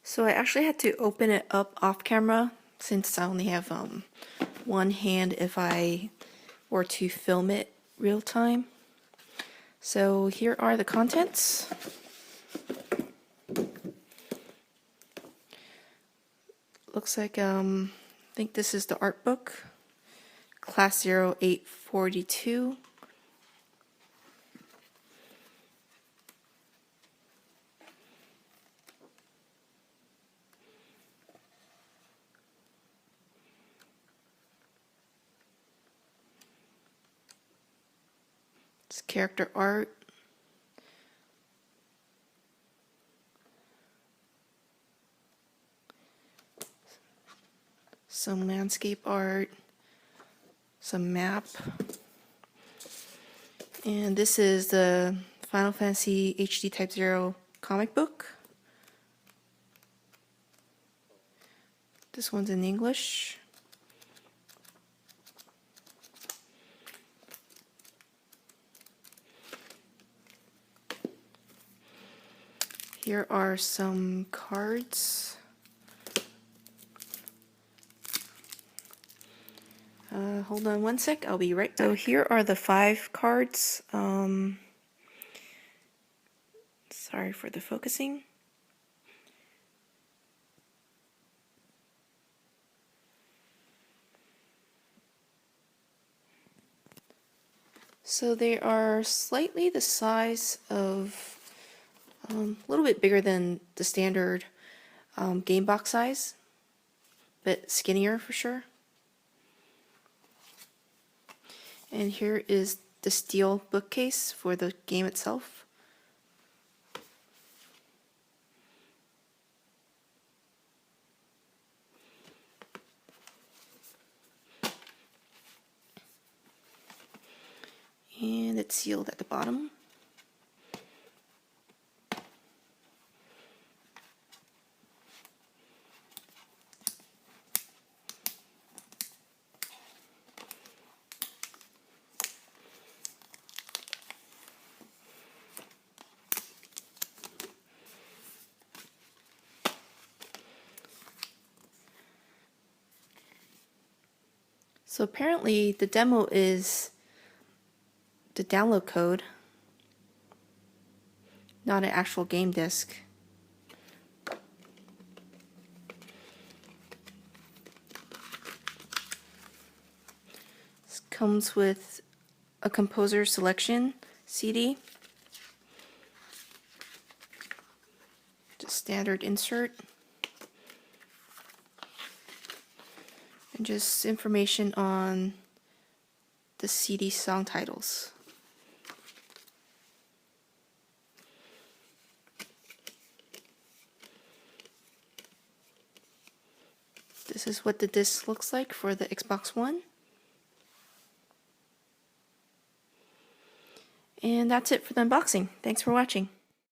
So I actually had to open it up off camera since I only have one hand if I were to film it real time. So here are the contents. Looks like I think this is the art book, Class 0842. It's character art. Some landscape art. Some map. And this is the Final Fantasy HD Type-0 comic book. This one's in English. Here are some cards. Hold on one sec, I'll be right back. So here are the 5 cards. Sorry for the focusing. So they are slightly the size of, a little bit bigger than the standard game box size, but skinnier for sure. And here is the steel bookcase for the game itself. And it's sealed at the bottom. So apparently the demo is the download code, not an actual game disc. This comes with a composer selection CD, just standard insert, and just information on the CD song titles. This is what the disc looks like for the Xbox One. And that's it for the unboxing. Thanks for watching.